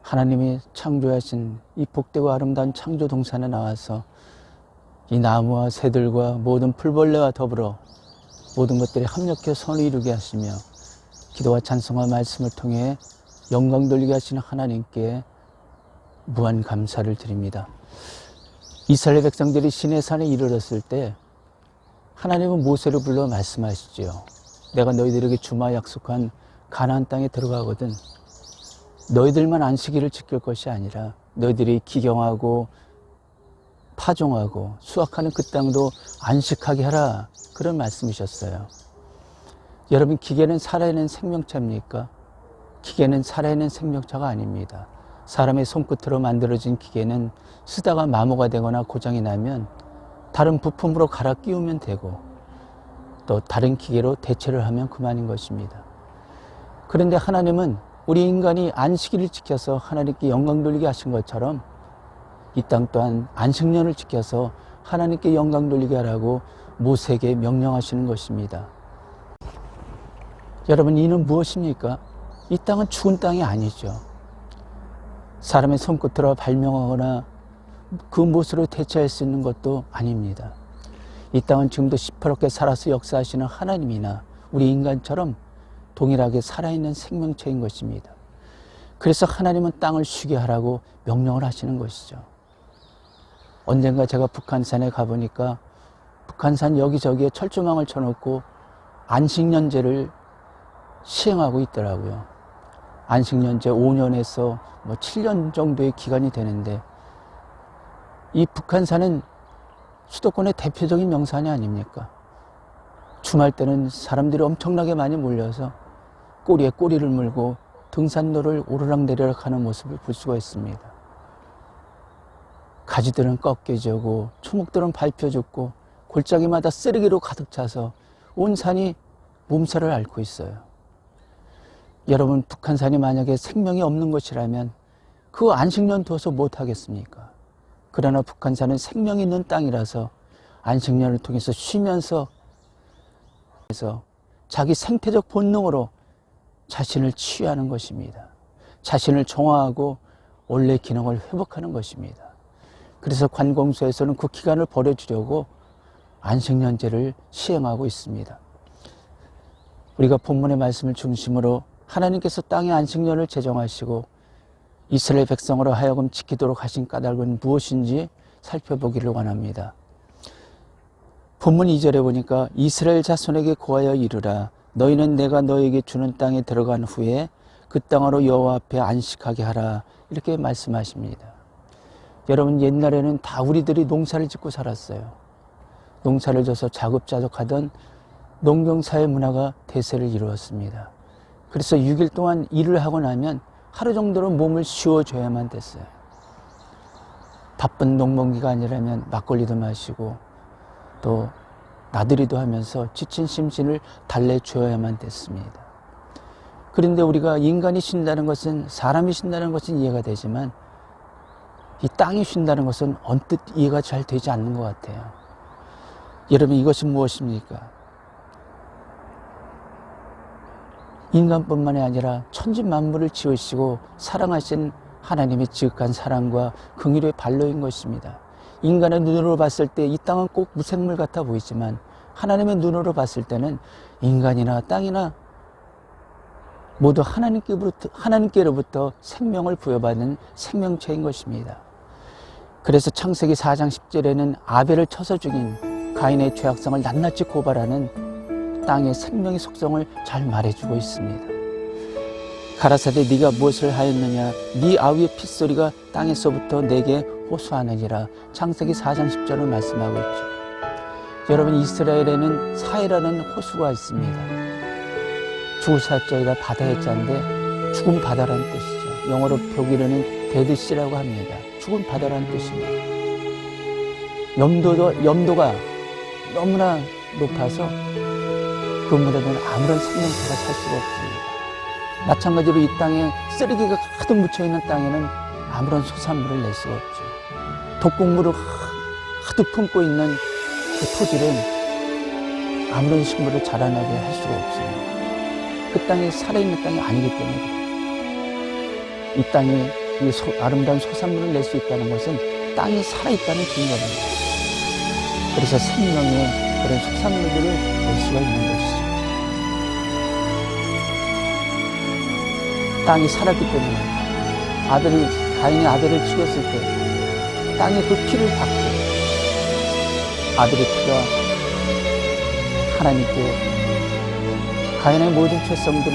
하나님이 창조하신 이 복되고 아름다운 창조 동산에 나와서 이 나무와 새들과 모든 풀벌레와 더불어 모든 것들이 합력해 선을 이루게 하시며 기도와 찬송과 말씀을 통해 영광 돌리게 하시는 하나님께 무한 감사를 드립니다. 이스라엘 백성들이 시내산에 이르렀을 때 하나님은 모세를 불러 말씀하시지요. 내가 너희들에게 주마 약속한 가나안 땅에 들어가거든 너희들만 안식일을 지킬 것이 아니라 너희들이 기경하고 파종하고 수확하는 그 땅도 안식하게 하라, 그런 말씀이셨어요. 여러분, 기계는 살아있는 생명체입니까? 기계는 살아있는 생명체가 아닙니다. 사람의 손끝으로 만들어진 기계는 쓰다가 마모가 되거나 고장이 나면 다른 부품으로 갈아 끼우면 되고 또 다른 기계로 대체를 하면 그만인 것입니다. 그런데 하나님은 우리 인간이 안식일을 지켜서 하나님께 영광 돌리게 하신 것처럼 이 땅 또한 안식년을 지켜서 하나님께 영광 돌리게 하라고 모세에게 명령하시는 것입니다. 여러분, 이는 무엇입니까? 이 땅은 죽은 땅이 아니죠. 사람의 손끝으로 발명하거나 그 무엇으로 대체할 수 있는 것도 아닙니다. 이 땅은 지금도 시퍼렇게 살아서 역사하시는 하나님이나 우리 인간처럼 동일하게 살아있는 생명체인 것입니다. 그래서 하나님은 땅을 쉬게 하라고 명령을 하시는 것이죠. 언젠가 제가 북한산에 가보니까 북한산 여기저기에 철조망을 쳐놓고 안식년제를 시행하고 있더라고요. 안식년제 5년에서 7년 정도의 기간이 되는데 이 북한산은 수도권의 대표적인 명산이 아닙니까? 주말 때는 사람들이 엄청나게 많이 몰려서 꼬리에 꼬리를 물고 등산로를 오르락내리락 하는 모습을 볼 수가 있습니다. 가지들은 꺾여지고 초목들은 밟혀 죽고 골짜기마다 쓰레기로 가득 차서 온 산이 몸살을 앓고 있어요. 여러분, 북한산이 만약에 생명이 없는 것이라면 그 안식년 둬서 못하겠습니까? 그러나 북한산은 생명이 있는 땅이라서 안식년을 통해서 쉬면서 자기 생태적 본능으로 자신을 치유하는 것입니다. 자신을 정화하고 원래 기능을 회복하는 것입니다. 그래서 관공서에서는 그 기간을 벌여주려고 안식년제를 시행하고 있습니다. 우리가 본문의 말씀을 중심으로 하나님께서 땅의 안식년을 제정하시고 이스라엘 백성으로 하여금 지키도록 하신 까닭은 무엇인지 살펴보기를 원합니다. 본문 2절에 보니까 이스라엘 자손에게 고하여 이르라. 너희는 내가 너에게 주는 땅에 들어간 후에 그 땅으로 여호와 앞에 안식하게 하라, 이렇게 말씀하십니다. 여러분, 옛날에는 다 우리들이 농사를 짓고 살았어요. 농사를 져서 자급자족하던 농경사회 문화가 대세를 이루었습니다. 그래서 6일 동안 일을 하고 나면 하루 정도는 몸을 쉬어줘야만 됐어요. 바쁜 농번기가 아니라면 막걸리도 마시고 또 나들이도 하면서 지친 심신을 달래줘야만 됐습니다. 그런데 우리가 인간이 쉰다는 것은, 사람이 쉰다는 것은 이해가 되지만 이 땅이 쉰다는 것은 언뜻 이해가 잘 되지 않는 것 같아요. 여러분, 이것이 무엇입니까? 인간뿐만이 아니라 천지 만물을 지으시고 사랑하신 하나님의 지극한 사랑과 긍휼의 발로인 것입니다. 인간의 눈으로 봤을 때 이 땅은 꼭 무생물 같아 보이지만 하나님의 눈으로 봤을 때는 인간이나 땅이나 모두 하나님께로부터 생명을 부여받은 생명체인 것입니다. 그래서 창세기 4장 10절에는 아벨을 쳐서 죽인 가인의 죄악성을 낱낱이 고발하는 땅의 생명의 속성을 잘 말해주고 있습니다. 가라사대 네가 무엇을 하였느냐, 네 아우의 핏소리가 땅에서부터 내게 호소하느니라. 창세기 4장 10절을 말씀하고 있죠. 여러분, 이스라엘에는 사해라는 호수가 있습니다. 죽을 자에다 바다의 자인데 죽은 바다라는 뜻이죠. 영어로 표기로는 데드시라고 합니다. 죽은 바다라는 뜻입니다. 염도가 너무나 높아서 그 물에는 아무런 생명체가 살 수가 없습니다. 마찬가지로 이 땅에 쓰레기가 가득 묻혀있는 땅에는 아무런 소산물을 낼 수가 없죠. 독곡물을 가득 품고 있는 그 토질은 아무런 식물을 자라나게 할 수가 없습니다. 그 땅이 살아있는 땅이 아니기 때문에 이 땅이 이 아름다운 소산물을 낼 수 있다는 것은 땅이 살아있다는 증거입니다. 그래서 생명의 그런 소산물들을 낼 수가 있는 것이죠. 땅이 살았기 때문에 가인이 아벨을 죽였을 때 땅이 그 피를 받고 아벨의 피가 하나님께 가인의 모든 죄성들을,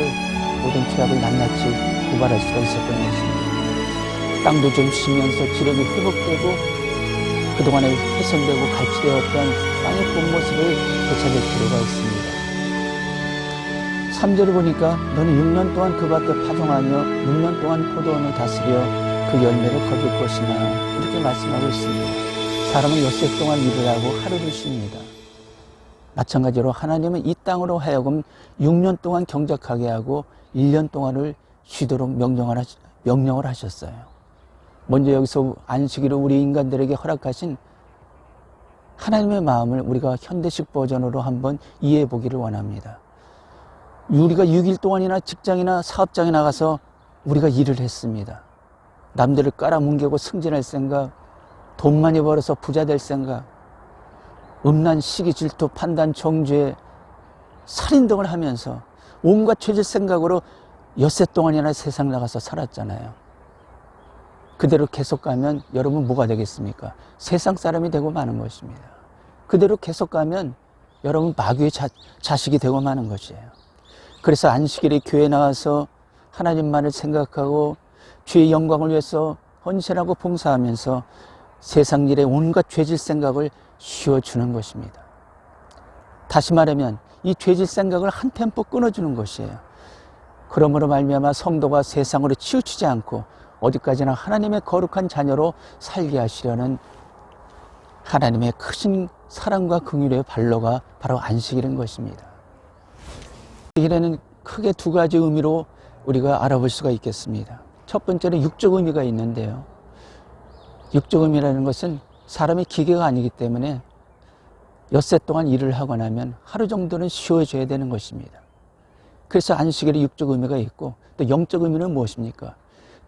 모든 죄악을 낱낱이 고발할 수가 있었던 것입니다. 땅도 좀 쉬면서 기력이 회복되고 그동안에 훼손되고 갈취되었던 땅의 본 모습을 되찾을 필요가 있습니다. 3절을 보니까 너는 6년 동안 그 밭에 파종하며 6년 동안 포도원을 다스려 그 열매를 거둘 것이나 이렇게 말씀하고 있습니다. 사람은 엿새 동안 일을 하고 하루를 쉽니다. 마찬가지로 하나님은 이 땅으로 하여금 6년 동안 경작하게 하고 1년 동안을 쉬도록 명령을 하셨어요. 먼저 여기서 안식일을 우리 인간들에게 허락하신 하나님의 마음을 우리가 현대식 버전으로 한번 이해해 보기를 원합니다. 우리가 6일 동안이나 직장이나 사업장에 나가서 우리가 일을 했습니다. 남들을 깔아뭉개고 승진할 생각, 돈 많이 벌어서 부자 될 생각, 음란, 시기, 질투, 판단, 정죄, 살인 등을 하면서 온갖 죄질 생각으로 엿새 동안이나 세상 나가서 살았잖아요. 그대로 계속 가면 여러분 뭐가 되겠습니까? 세상 사람이 되고 마는 것입니다. 그대로 계속 가면 여러분 마귀의 자식이 되고 마는 것이에요. 그래서 안식일에 교회 나와서 하나님만을 생각하고 주의 영광을 위해서 헌신하고 봉사하면서 세상 일에 온갖 죄질 생각을 쉬어주는 것입니다. 다시 말하면 이 죄질 생각을 한 템포 끊어주는 것이에요. 그러므로 말미암아 성도가 세상으로 치우치지 않고 어디까지나 하나님의 거룩한 자녀로 살게 하시려는 하나님의 크신 사랑과 긍휼의 발로가 바로 안식일인 것입니다. 안식일에는 크게 두 가지 의미로 우리가 알아볼 수가 있겠습니다. 첫 번째는 육적 의미가 있는데요. 육적 의미라는 것은 사람이 기계가 아니기 때문에 엿새 동안 일을 하고 나면 하루 정도는 쉬어줘야 되는 것입니다. 그래서 안식일에 육적 의미가 있고 또 영적 의미는 무엇입니까?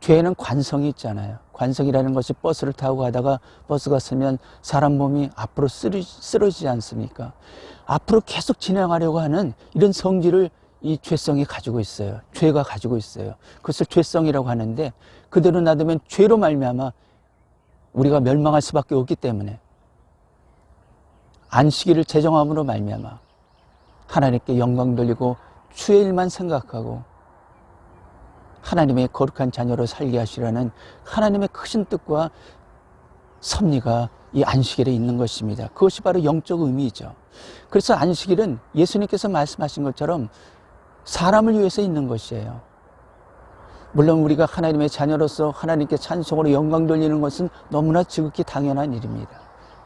죄에는 관성이 있잖아요. 관성이라는 것이 버스를 타고 가다가 버스가 서면 사람 몸이 앞으로 쓰러지지 않습니까? 앞으로 계속 진행하려고 하는 이런 성질을 이 죄성이 가지고 있어요. 죄가 가지고 있어요. 그것을 죄성이라고 하는데 그대로 놔두면 죄로 말미암아 우리가 멸망할 수밖에 없기 때문에 안식일을 제정함으로 말미암아 하나님께 영광 돌리고 주의 일만 생각하고 하나님의 거룩한 자녀로 살게 하시라는 하나님의 크신 뜻과 섭리가 이 안식일에 있는 것입니다. 그것이 바로 영적 의미이죠. 그래서 안식일은 예수님께서 말씀하신 것처럼 사람을 위해서 있는 것이에요. 물론 우리가 하나님의 자녀로서 하나님께 찬송으로 영광 돌리는 것은 너무나 지극히 당연한 일입니다.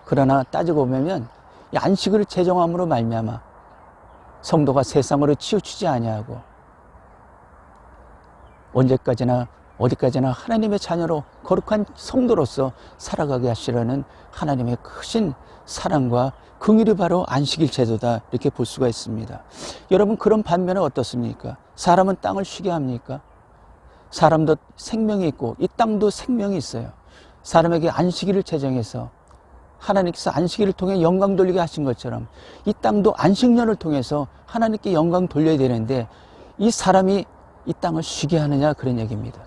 그러나 따지고 보면 이 안식일을 제정함으로 말미암아 성도가 세상으로 치우치지 아니하고 언제까지나 어디까지나 하나님의 자녀로 거룩한 성도로서 살아가게 하시려는 하나님의 크신 사랑과 긍휼이 바로 안식일 제도다 이렇게 볼 수가 있습니다. 여러분 그런 반면에 어떻습니까? 사람은 땅을 쉬게 합니까? 사람도 생명이 있고 이 땅도 생명이 있어요. 사람에게 안식일을 제정해서 하나님께서 안식일을 통해 영광 돌리게 하신 것처럼 이 땅도 안식년을 통해서 하나님께 영광 돌려야 되는데 이 사람이 이 땅을 쉬게 하느냐 그런 얘기입니다.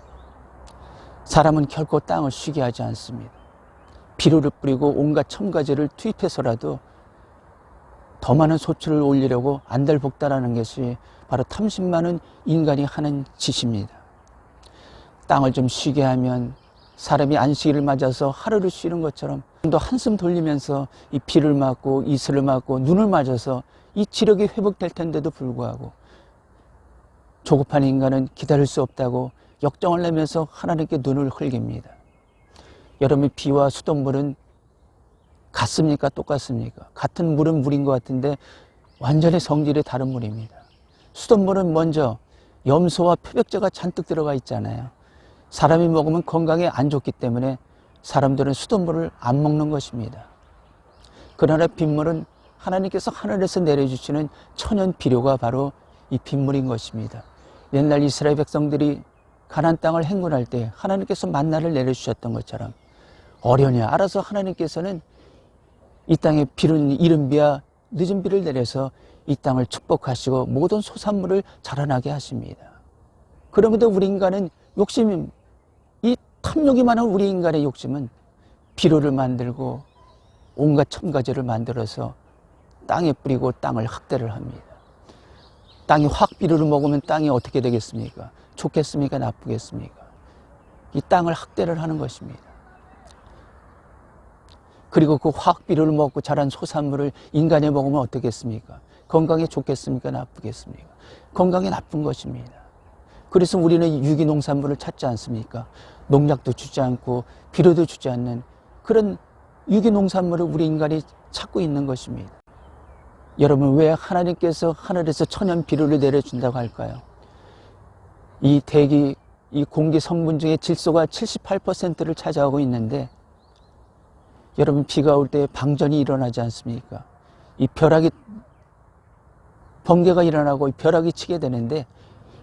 사람은 결코 땅을 쉬게 하지 않습니다. 비료를 뿌리고 온갖 첨가제를 투입해서라도 더 많은 소출을 올리려고 안달복달하는 것이 바로 탐심 많은 인간이 하는 짓입니다. 땅을 좀 쉬게 하면 사람이 안식일을 맞아서 하루를 쉬는 것처럼 또 한숨 돌리면서 이 비를 맞고 이슬을 맞고 눈을 맞아서 이 지력이 회복될 텐데도 불구하고 조급한 인간은 기다릴 수 없다고 역정을 내면서 하나님께 눈을 흘깁니다. 여러분 비와 수돗물은 같습니까? 똑같습니까? 같은 물은 물인 것 같은데 완전히 성질이 다른 물입니다. 수돗물은 먼저 염소와 표백제가 잔뜩 들어가 있잖아요. 사람이 먹으면 건강에 안 좋기 때문에 사람들은 수돗물을 안 먹는 것입니다. 그러나 빗물은 하나님께서 하늘에서 내려주시는 천연 비료가 바로 이 빗물인 것입니다. 옛날 이스라엘 백성들이 가나안 땅을 행군할 때 하나님께서 만나를 내려주셨던 것처럼 어련히 알아서 하나님께서는 이 땅에 비는 이른 비와 늦은 비를 내려서 이 땅을 축복하시고 모든 소산물을 자라나게 하십니다. 그럼에도 우리 인간은 욕심이, 이 탐욕이 많은 우리 인간의 욕심은 비료를 만들고 온갖 첨가제를 만들어서 땅에 뿌리고 땅을 학대를 합니다. 땅이 확 비료를 먹으면 땅이 어떻게 되겠습니까? 좋겠습니까? 나쁘겠습니까? 이 땅을 학대를 하는 것입니다. 그리고 그 화학 비료를 먹고 자란 소산물을 인간이 먹으면 어떻겠습니까? 건강에 좋겠습니까? 나쁘겠습니까? 건강에 나쁜 것입니다. 그래서 우리는 유기농산물을 찾지 않습니까? 농약도 주지 않고 비료도 주지 않는 그런 유기농산물을 우리 인간이 찾고 있는 것입니다. 여러분, 왜 하나님께서 하늘에서 천연 비료를 내려준다고 할까요? 이 대기, 이 공기 성분 중에 질소가 78%를 차지하고 있는데, 여러분, 비가 올 때 방전이 일어나지 않습니까? 이 벼락이, 번개가 일어나고 이 벼락이 치게 되는데,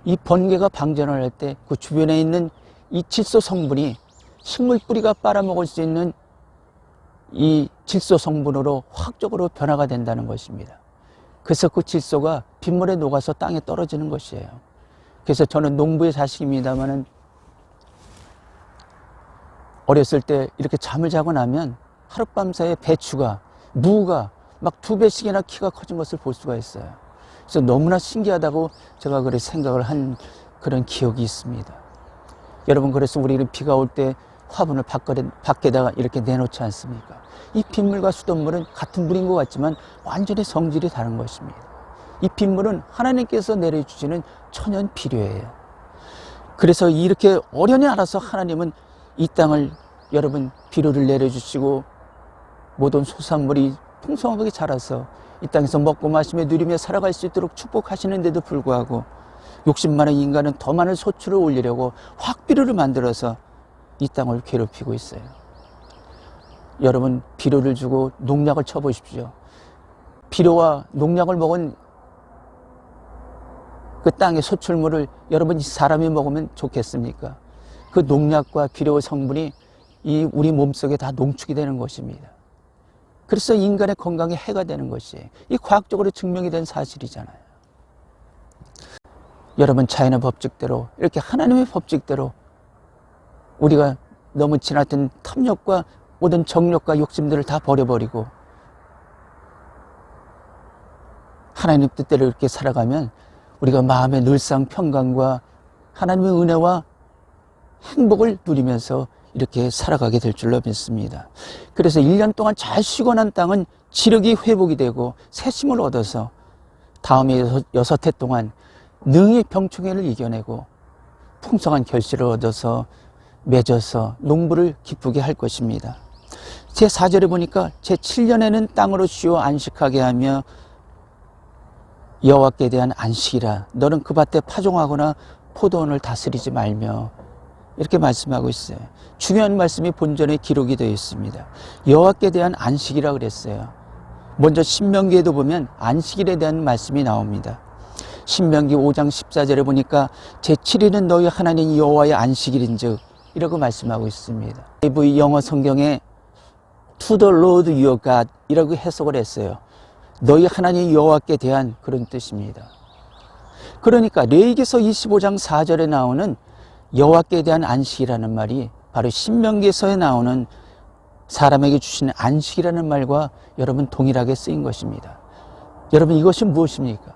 이 번개가 방전을 할 때 그 주변에 있는 이 질소 성분이 식물 뿌리가 빨아먹을 수 있는 이 질소 성분으로 화학적으로 변화가 된다는 것입니다. 그래서 그 질소가 빗물에 녹아서 땅에 떨어지는 것이에요. 그래서 저는 농부의 자식입니다만은 어렸을 때 이렇게 잠을 자고 나면 하룻밤 사이에 배추가, 무가 막 2배씩이나 키가 커진 것을 볼 수가 있어요. 그래서 너무나 신기하다고 제가 그렇게 생각을 한 그런 기억이 있습니다. 여러분, 그래서 우리는 비가 올 때 화분을 밖에다가 이렇게 내놓지 않습니까? 이 빗물과 수돗물은 같은 물인 것 같지만 완전히 성질이 다른 것입니다. 이 빗물은 하나님께서 내려주시는 천연 비료예요. 그래서 이렇게 어련히 알아서 하나님은 이 땅을, 여러분, 비료를 내려주시고 모든 소산물이 풍성하게 자라서 이 땅에서 먹고 마시며 누리며 살아갈 수 있도록 축복하시는데도 불구하고 욕심 많은 인간은 더 많은 소출을 올리려고 화학비료를 만들어서 이 땅을 괴롭히고 있어요. 여러분, 비료를 주고 농약을 쳐보십시오. 비료와 농약을 먹은 그 땅의 소출물을 여러분, 사람이 먹으면 좋겠습니까? 그 농약과 비료의 성분이 이 우리 몸속에 다 농축이 되는 것입니다. 그래서 인간의 건강에 해가 되는 것이에요. 이 과학적으로 증명이 된 사실이잖아요. 여러분, 자연의 법칙대로, 이렇게 하나님의 법칙대로 우리가 너무 지나친 탐욕과 모든 정욕과 욕심들을 다 버려버리고 하나님 뜻대로 이렇게 살아가면 우리가 마음의 늘상 평강과 하나님의 은혜와 행복을 누리면서 이렇게 살아가게 될 줄로 믿습니다. 그래서 1년 동안 잘 쉬고 난 땅은 지력이 회복이 되고 새심을 얻어서 다음에 6해 동안 능히 병충해를 이겨내고 풍성한 결실을 얻어서 맺어서 농부를 기쁘게 할 것입니다. 제 4절에 보니까 제 7년에는 땅으로 쉬어 안식하게 하며 여호와께 대한 안식이라. 너는 그 밭에 파종하거나 포도원을 다스리지 말며, 이렇게 말씀하고 있어요. 중요한 말씀이 본전에 기록이 되어 있습니다. 여호와께 대한 안식이라 그랬어요. 먼저 신명기에도 보면 안식일에 대한 말씀이 나옵니다. 신명기 5장 14절에 보니까 제7일은 너희 하나님 여호와의 안식일인즉, 이라고 말씀하고 있습니다. AV 영어 성경에 To the Lord your God 이라고 해석을 했어요. 너희 하나님 여호와께 대한 그런 뜻입니다. 그러니까 레위기서 25장 4절에 나오는 여호와께 대한 안식이라는 말이 바로 신명기서에 나오는 사람에게 주시는 안식이라는 말과 여러분 동일하게 쓰인 것입니다. 여러분, 이것이 무엇입니까?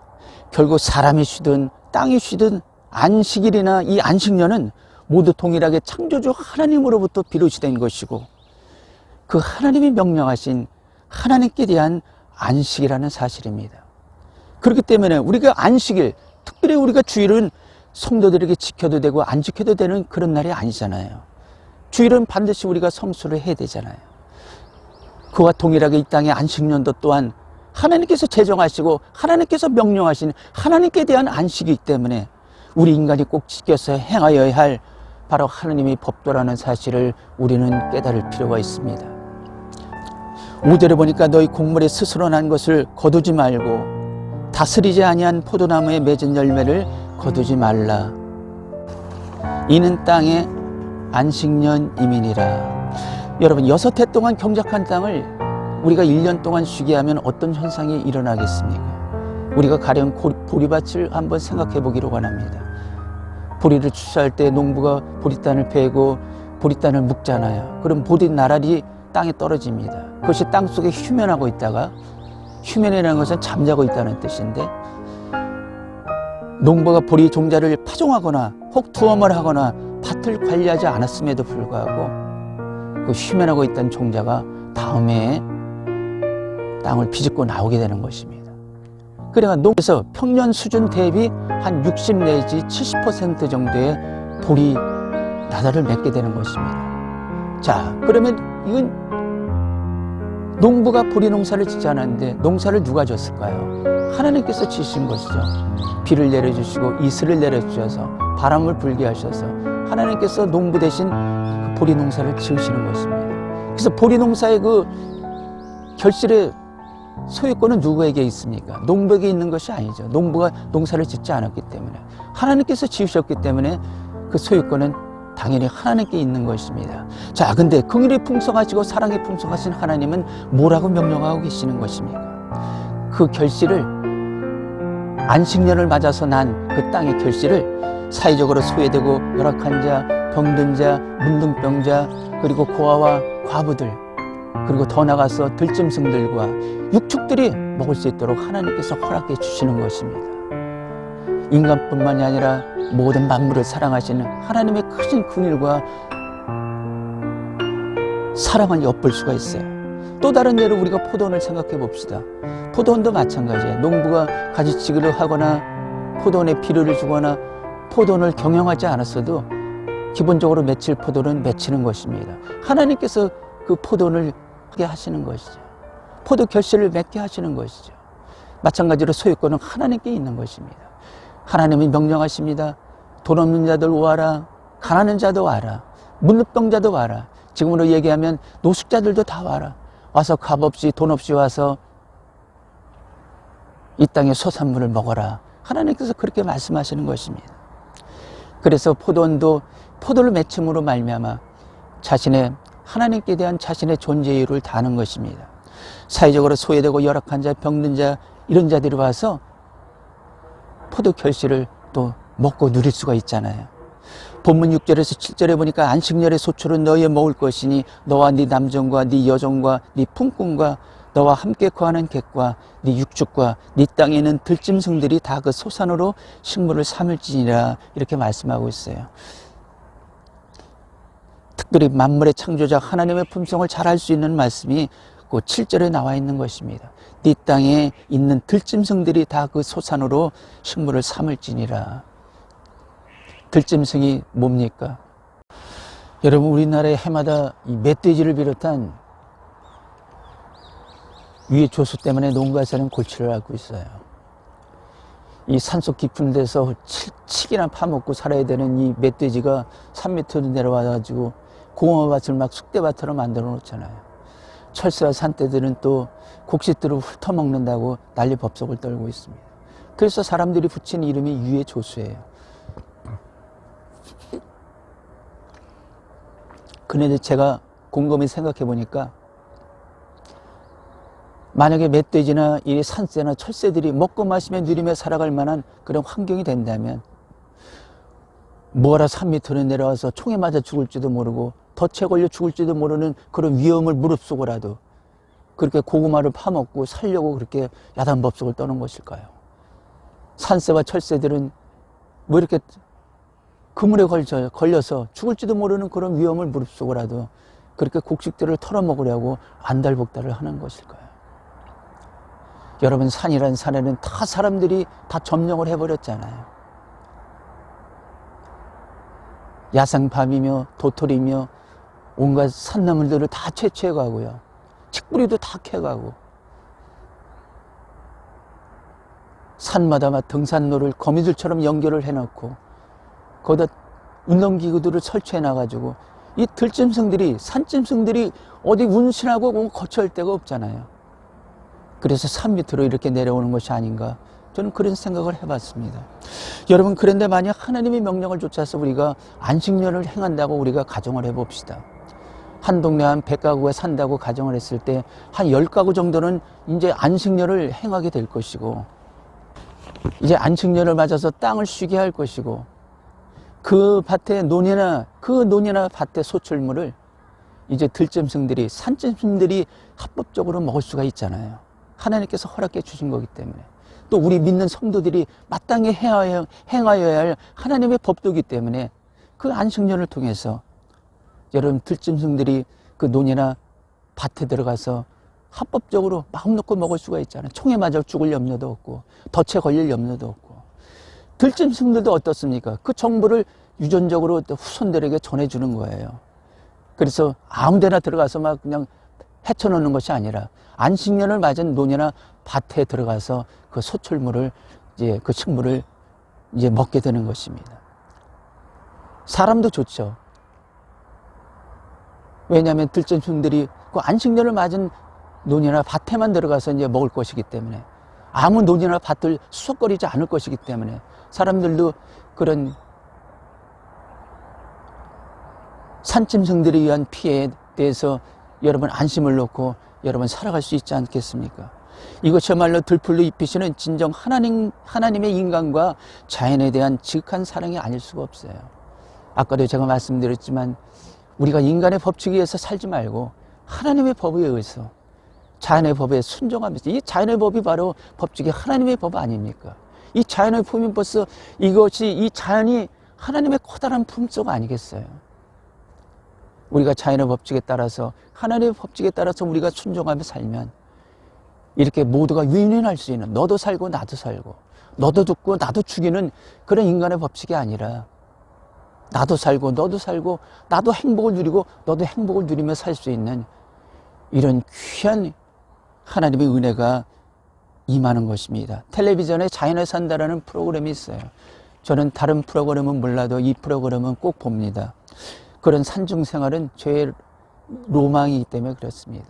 결국 사람이 쉬든 땅이 쉬든 안식일이나 이 안식년은 모두 동일하게 창조주 하나님으로부터 비롯이 된 것이고, 그 하나님이 명령하신 하나님께 대한 안식이라는 사실입니다. 그렇기 때문에 우리가 안식일, 특별히 우리가 주일은 성도들에게 지켜도 되고 안 지켜도 되는 그런 날이 아니잖아요. 주일은 반드시 우리가 성수를 해야 되잖아요. 그와 동일하게 이 땅의 안식년도 또한 하나님께서 제정하시고 하나님께서 명령하신 하나님께 대한 안식이기 때문에 우리 인간이 꼭 지켜서 행하여야 할 바로 하나님의 법도라는 사실을 우리는 깨달을 필요가 있습니다. 5절에 보니까 너희 곡물에 스스로 난 것을 거두지 말고 다스리지 아니한 포도나무에 맺은 열매를 거두지 말라. 이는 땅의 안식년임이니라. 여러분, 6해 동안 경작한 땅을 우리가 1년 동안 쉬게 하면 어떤 현상이 일어나겠습니까? 우리가 가령 보리밭을 한번 생각해 보기를 원합니다. 보리를 추수할 때 농부가 보리단을 베고 보리단을 묶잖아요. 그럼 보리 나란히 땅에 떨어집니다. 그것이 땅 속에 휴면하고 있다가, 휴면이라는 것은 잠자고 있다는 뜻인데, 농부가 보리 종자를 파종하거나 혹 투험을 하거나 밭을 관리하지 않았음에도 불구하고 그 휴면하고 있던 종자가 다음 해에 땅을 비집고 나오게 되는 것입니다. 그러니까 농에서 평년 수준 대비 한 60 내지 70% 정도의 보리 나달을 맺게 되는 것입니다. 자, 그러면 이건 농부가 보리 농사를 짓지 않았는데 농사를 누가 졌을까요? 하나님께서 지으신 것이죠. 비를 내려주시고 이슬을 내려주셔서 바람을 불게 하셔서 하나님께서 농부 대신 그 보리 농사를 지으시는 것입니다. 그래서 보리 농사의 그 결실의 소유권은 누구에게 있습니까? 농부에게 있는 것이 아니죠. 농부가 농사를 짓지 않았기 때문에, 하나님께서 지으셨기 때문에 그 소유권은 당연히 하나님께 있는 것입니다. 자, 근데 긍휼이 풍성하시고 사랑이 풍성하신 하나님은 뭐라고 명령하고 계시는 것입니까? 그 결실을, 안식년을 맞아서 난 그 땅의 결실을 사회적으로 소외되고 열악한 자, 병든 자, 문둥병자, 그리고 고아와 과부들, 그리고 더 나가서 들짐승들과 육축들이 먹을 수 있도록 하나님께서 허락해 주시는 것입니다. 인간뿐만이 아니라 모든 만물을 사랑하시는 하나님의 크신 긍휼과 사랑을 엿볼 수가 있어요. 또 다른 예로 우리가 포도원을 생각해 봅시다. 포도원도 마찬가지예요. 농부가 가지치기를 하거나 포도원에 비료를 주거나 포도원을 경영하지 않았어도 기본적으로 맺힐 포도는 맺히는 것입니다. 하나님께서 그 포도원을 하게 하시는 것이죠. 포도 결실을 맺게 하시는 것이죠. 마찬가지로 소유권은 하나님께 있는 것입니다. 하나님이 명령하십니다. 돈 없는 자들 와라, 가난한 자도 와라, 문둥병자도 와라. 지금으로 얘기하면 노숙자들도 다 와라. 와서 값없이 돈 없이 와서 이 땅의 소산물을 먹어라. 하나님께서 그렇게 말씀하시는 것입니다. 그래서 포도원도 포도를 맺음으로 말미암아 자신의 하나님께 대한 자신의 존재 이유를 다하는 것입니다. 사회적으로 소외되고 열악한 자, 병든 자, 이런 자들이 와서 포도 결실을 또 먹고 누릴 수가 있잖아요. 본문 6절에서 7절에 보니까 안식년의 소초는 너희의 먹을 것이니 너와 네 남종과 네 여종과 네 품꾼과 너와 함께 거하는 객과 네 육축과 네 땅에 있는 들짐승들이 다 그 소산으로 식물을 삼을지니라, 이렇게 말씀하고 있어요. 특별히 만물의 창조자 하나님의 품성을 잘 알 수 있는 말씀이 그 7절에 나와 있는 것입니다. 네 땅에 있는 들짐승들이 다 그 소산으로 식물을 삼을지니라. 들짐승이 뭡니까? 여러분, 우리나라에 해마다 이 멧돼지를 비롯한 위의 조수 때문에 농가에서는 골치를 앓고 있어요. 이 산속 깊은 데서 칡이나 파먹고 살아야 되는 이 멧돼지가 산 밑으로 내려와가지고 고구마밭을 막 쑥대밭으로 만들어 놓잖아요. 철새와 산떼들은 또 곡식들을 훑어먹는다고 난리 법석을 떨고 있습니다. 그래서 사람들이 붙인 이름이 위의 조수예요. 그런데 제가 곰곰이 생각해 보니까 만약에 멧돼지나 이 산새나 철새들이 먹고 마시며 누리며 살아갈 만한 그런 환경이 된다면 뭐하러 산 밑으로 내려와서 총에 맞아 죽을지도 모르고 덫에 걸려 죽을지도 모르는 그런 위험을 무릅쓰고라도 그렇게 고구마를 파먹고 살려고 그렇게 야단법석을 떠는 것일까요? 산새와 철새들은 뭐 이렇게 그물에 걸려서 죽을지도 모르는 그런 위험을 무릅쓰고라도 그렇게 곡식들을 털어먹으려고 안달복달을 하는 것일까요? 여러분, 산이란 산에는 다 사람들이 다 점령을 해버렸잖아요. 야생밤이며 도토리며 온갖 산나물들을 다 채취해가고요. 칡뿌리도 다 캐가고 산마다 막 등산로를 거미줄처럼 연결을 해놓고 거기다 운동기구들을 설치해놔가지고 이 들짐승들이, 산짐승들이 어디 운신하고 거처할 데가 없잖아요. 그래서 산 밑으로 이렇게 내려오는 것이 아닌가 저는 그런 생각을 해봤습니다. 여러분, 그런데 만약 하나님의 명령을 쫓아서 우리가 안식년을 행한다고 우리가 가정을 해봅시다. 한 동네 한 100가구가 산다고 가정을 했을 때 한 10가구 정도는 이제 안식년을 행하게 될 것이고, 이제 안식년을 맞아서 땅을 쉬게 할 것이고, 그 밭의 논이나 밭의 소출물을 이제 들짐승들이, 산짐승들이 합법적으로 먹을 수가 있잖아요. 하나님께서 허락해 주신 거기 때문에. 또 우리 믿는 성도들이 마땅히 행하여야 할 하나님의 법도이기 때문에 그 안식년을 통해서 여러분, 들짐승들이 그 논이나 밭에 들어가서 합법적으로 마음 놓고 먹을 수가 있잖아요. 총에 맞아 죽을 염려도 없고 덫에 걸릴 염려도 없고. 들짐승들도 어떻습니까? 그 정보를 유전적으로 후손들에게 전해주는 거예요. 그래서 아무 데나 들어가서 막 그냥 헤쳐놓는 것이 아니라 안식년을 맞은 논이나 밭에 들어가서 그 소출물을, 이제 그 식물을 이제 먹게 되는 것입니다. 사람도 좋죠. 왜냐하면 들짐승들이 그 안식년을 맞은 논이나 밭에만 들어가서 이제 먹을 것이기 때문에, 아무 논이나 밭을 수석거리지 않을 것이기 때문에 사람들도 그런 산짐승들에 의한 피해에 대해서 여러분 안심을 놓고 여러분 살아갈 수 있지 않겠습니까? 이것이야말로 들풀로 입히시는 진정 하나님의 인간과 자연에 대한 지극한 사랑이 아닐 수가 없어요. 아까도 제가 말씀드렸지만 우리가 인간의 법칙에 의해서 살지 말고 하나님의 법에 의해서, 자연의 법에 순종하면서, 이 자연의 법이 바로 법칙이 하나님의 법 아닙니까? 이 자연의 품이 벌써 이것이, 이 자연이 하나님의 커다란 품속 아니겠어요? 우리가 자연의 법칙에 따라서, 하나님의 법칙에 따라서 우리가 순종하며 살면 이렇게 모두가 윈윈할 수 있는, 너도 살고 나도 살고 너도 죽고 나도 죽이는 그런 인간의 법칙이 아니라, 나도 살고 너도 살고 나도 행복을 누리고 너도 행복을 누리며 살 수 있는 이런 귀한 하나님의 은혜가 임하는 것입니다. 텔레비전에 자연에 산다라는 프로그램이 있어요. 저는 다른 프로그램은 몰라도 이 프로그램은 꼭 봅니다. 그런 산중 생활은 저의 로망이기 때문에 그렇습니다.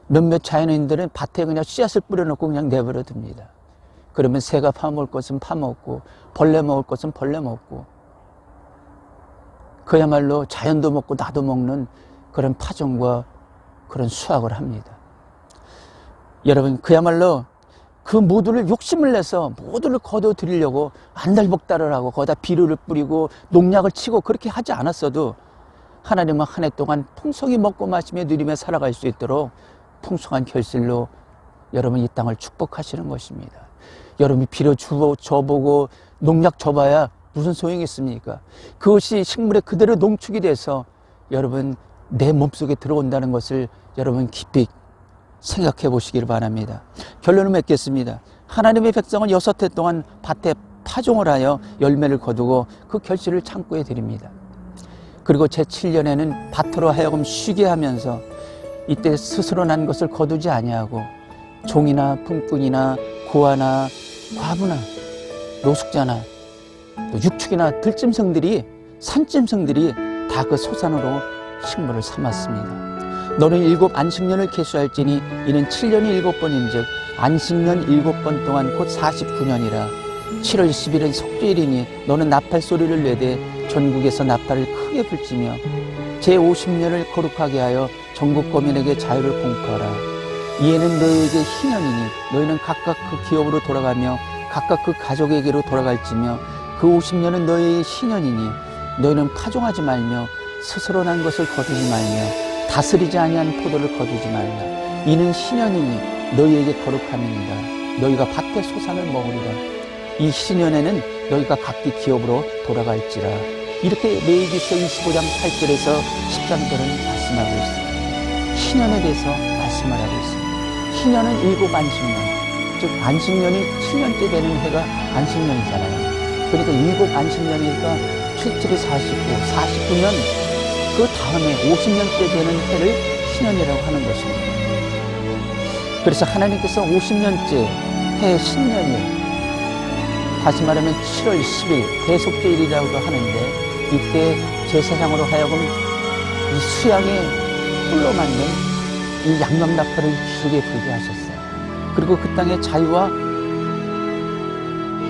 몇몇 자연인들은 밭에 그냥 씨앗을 뿌려놓고 그냥 내버려 둡니다. 그러면 새가 파먹을 것은 파먹고 벌레 먹을 것은 벌레 먹고, 그야말로 자연도 먹고 나도 먹는 그런 파종과 그런 수확을 합니다. 여러분, 그야말로 그 모두를 욕심을 내서 모두를 거둬들이려고 안달복달을 하고 거기다 비료를 뿌리고 농약을 치고 그렇게 하지 않았어도 하나님은 한 해 동안 풍성히 먹고 마시며 누리며 살아갈 수 있도록 풍성한 결실로 여러분 이 땅을 축복하시는 것입니다. 여러분이 비료 줘보고 농약 줘봐야 무슨 소용이 있습니까? 그것이 식물에 그대로 농축이 돼서 여러분 내 몸속에 들어온다는 것을 여러분 깊이 생각해 보시길 바랍니다. 결론을 맺겠습니다. 하나님의 백성은 6해 동안 밭에 파종을 하여 열매를 거두고 그 결실을 창고에 드립니다. 그리고 제7년에는 밭으로 하여금 쉬게 하면서 이때 스스로 난 것을 거두지 아니하고 종이나 품꾼이나 고아나 과부나 노숙자나 또 육축이나 들짐승들이, 산짐승들이 다 그 소산으로 식물을 삼았습니다. 너는 7 안식년을 계수할지니 이는 7년이 7번인즉 안식년 7번 동안 곧 49년이라. 7월 10일은 속죄일이니 너는 나팔 소리를 내되 전국에서 나팔을 크게 불지며 제50년을 거룩하게 하여 전국 거민에게 자유를 공포하라. 이에는 너희에게 희년이니 너희는 각각 그 기업으로 돌아가며 각각 그 가족에게로 돌아갈지며 그 50년은 너희의 희년이니 너희는 파종하지 말며 스스로 난 것을 거두지 말며 다스리지 아니한 포도를 거두지 말라. 이는 신년이니 너희에게 거룩함이니라. 너희가 밭의 소산을 먹으리라. 이 신년에는 너희가 각기 기업으로 돌아갈지라. 이렇게 레위기서 25장 8절에서 13절은 말씀하고 있습니다. 신년에 대해서 말씀을 하고 있습니다. 신년은 7 안식년, 즉 안식년이 7년째 되는 해가 안식년이잖아요. 그러니까 7 안식년이니까 7, 7이 49, 49년 그 다음에 50년째 되는 해를 신년이라고 하는 것입니다. 그래서 하나님께서 50년째 해 신년일, 다시 말하면 7월 10일 대속죄일이라고 하는데, 이때 제사장으로 하여금 이 수양의 뿔로 만든 이 양념나팔을 길게 불게 하셨어요. 그리고 그 땅에 자유와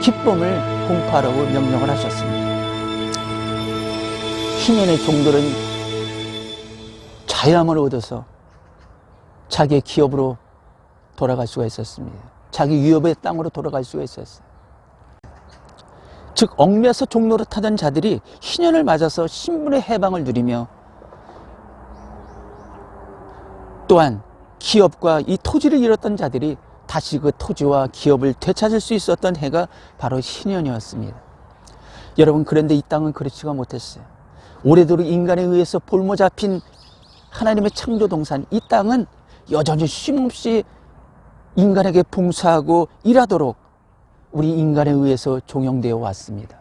기쁨을 공포하라고 명령을 하셨습니다. 희년의 종들은 자유함을 얻어서 자기의 기업으로 돌아갈 수가 있었습니다. 자기 유업의 땅으로 돌아갈 수가 있었어요. 즉 얽매여서 종노릇하던 자들이 희년을 맞아서 신분의 해방을 누리며 또한 기업과 이 토지를 잃었던 자들이 다시 그 토지와 기업을 되찾을 수 있었던 해가 바로 희년이었습니다. 여러분, 그런데 이 땅은 그렇지가 못했어요. 오래도록 인간에 의해서 볼모 잡힌 하나님의 창조 동산, 이 땅은 여전히 쉼없이 인간에게 봉사하고 일하도록 우리 인간에 의해서 종용되어 왔습니다.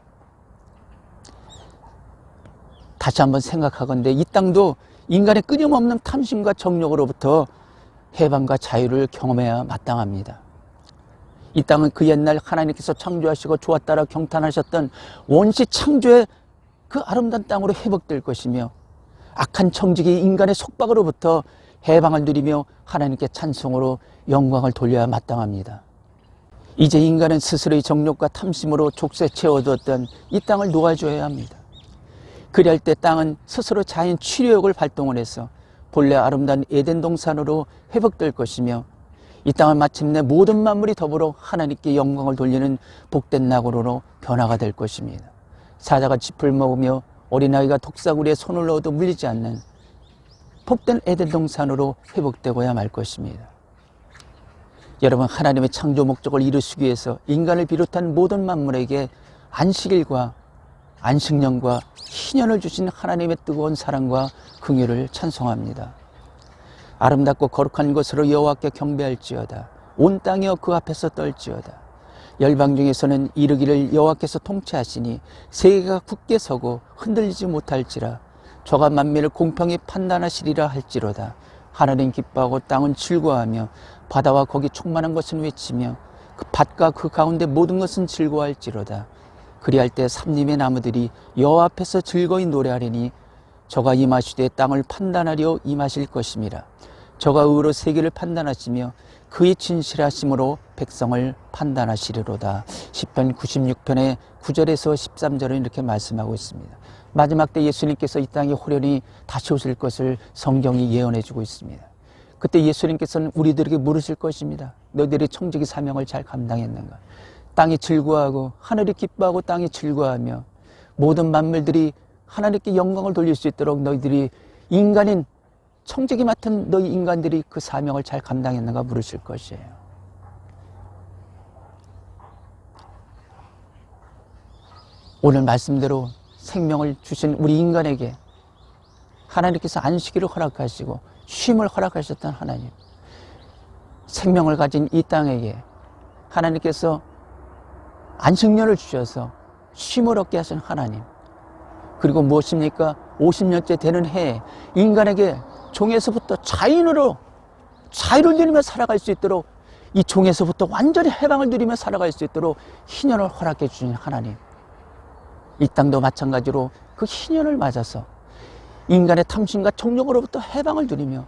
다시 한번 생각하건대 이 땅도 인간의 끊임없는 탐심과 정욕으로부터 해방과 자유를 경험해야 마땅합니다. 이 땅은 그 옛날 하나님께서 창조하시고 좋았다라 경탄하셨던 원시 창조의 그 아름다운 땅으로 회복될 것이며 악한 청지기 인간의 속박으로부터 해방을 누리며 하나님께 찬송으로 영광을 돌려야 마땅합니다. 이제 인간은 스스로의 정욕과 탐심으로 족쇄 채워두었던 이 땅을 놓아줘야 합니다. 그리할 때 땅은 스스로 자연 치료욕을 발동을 해서 본래 아름다운 에덴 동산으로 회복될 것이며 이 땅은 마침내 모든 만물이 더불어 하나님께 영광을 돌리는 복된 나그로로 변화가 될 것입니다. 사자가 짚을 먹으며 어린아이가 독사구리에 손을 넣어도 물리지 않는 복된 에덴 동산으로 회복되고야 말 것입니다. 여러분, 하나님의 창조 목적을 이루시기 위해서 인간을 비롯한 모든 만물에게 안식일과 안식년과 희년을 주신 하나님의 뜨거운 사랑과 긍휼을 찬송합니다. 아름답고 거룩한 것으로 여호와께 경배할지어다. 온 땅이여 그 앞에서 떨지어다. 열방 중에서는 이르기를 여호와께서 통치하시니 세계가 굳게 서고 흔들리지 못할지라. 저가 만민을 공평히 판단하시리라 할지로다. 하늘은 기뻐하고 땅은 즐거워하며 바다와 거기 충만한 것은 외치며 그 밭과 그 가운데 모든 것은 즐거워할지로다. 그리할 때 삼림의 나무들이 여호와 앞에서 즐거이 노래하리니 저가 임하시되 땅을 판단하려 임하실 것임이라. 저가 의로 세계를 판단하시며 그의 진실하심으로 백성을 판단하시리로다. 시편 96편의 9절에서 13절은 이렇게 말씀하고 있습니다. 마지막 때 예수님께서 이 땅에 호련히 다시 오실 것을 성경이 예언해 주고 있습니다. 그때 예수님께서는 우리들에게 물으실 것입니다. 너희들이 청지기 사명을 잘 감당했는가? 땅이 즐거워하고 하늘이 기뻐하고 땅이 즐거워하며 모든 만물들이 하나님께 영광을 돌릴 수 있도록 너희들이 인간인 청지기 맡은 너희 인간들이 그 사명을 잘 감당했는가 물으실 것이에요. 오늘 말씀대로 생명을 주신 우리 인간에게 하나님께서 안식일을 허락하시고 쉼을 허락하셨던 하나님, 생명을 가진 이 땅에게 하나님께서 안식년을 주셔서 쉼을 얻게 하신 하나님, 그리고 무엇입니까? 50년째 되는 해에 인간에게 종에서부터 자유를 누리며 살아갈 수 있도록, 이 종에서부터 완전히 해방을 누리며 살아갈 수 있도록 희년을 허락해 주신 하나님, 이 땅도 마찬가지로 그 희년을 맞아서 인간의 탐심과 정욕으로부터 해방을 누리며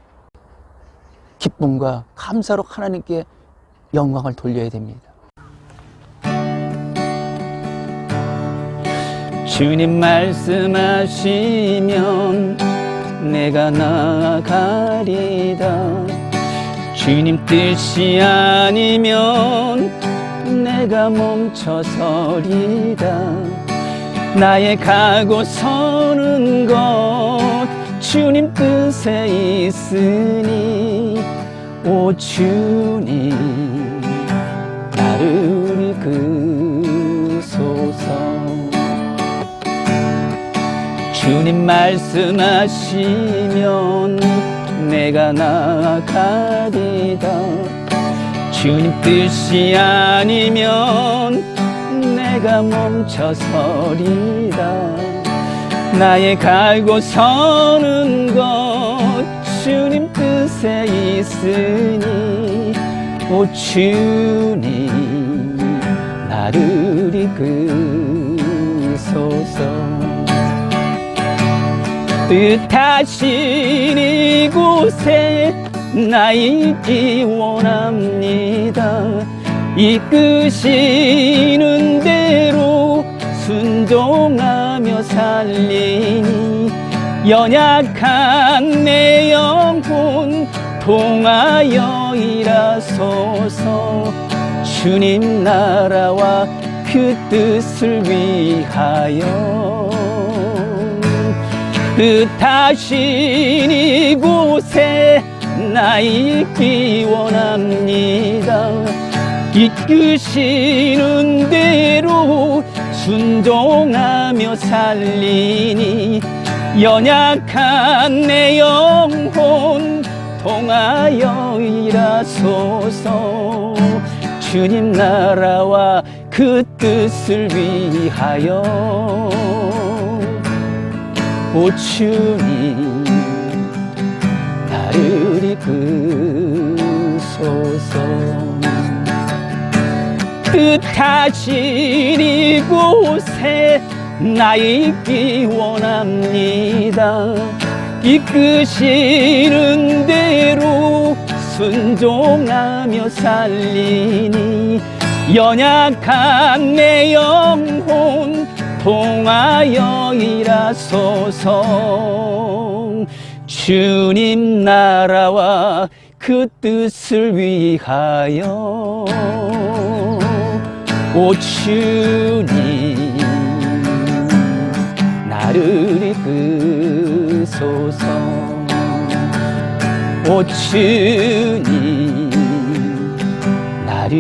기쁨과 감사로 하나님께 영광을 돌려야 됩니다. 주님 말씀하시면 내가 나아가리다. 주님 뜻이 아니면 내가 멈춰서리다. 나의 가고 서는 것 주님 뜻에 있으니 오 주님 나를 이끄소서. 주님 말씀하시면 내가 나아가리다. 주님 뜻이 아니면 내가 멈춰서리다. 나의 갈고 서는 것 주님 뜻에 있으니 오 주님 나를 이끄소서. 뜻하신 이곳에 나 있기 원합니다. 이끄시는 대로 순종하며 살리니 연약한 내 영혼 통하여 일하소서. 주님 나라와 그 뜻을 위하여 뜻하신 이곳에 나 있기 원합니다. 이끄시는 대로 순종하며 살리니 연약한 내 영혼 통하여 일하소서. 주님 나라와 그 뜻을 위하여 오 주님 나를 이끄소서. 뜻하신 이곳에 나 있기 원합니다. 이끄시는 대로 순종하며 살리니 연약한 내 영혼 통하여 일하소서. 주님 나라와 그 뜻을 위하여 오 주님 나를 이끄소서. 오 주님 나를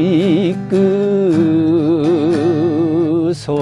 이끄소서.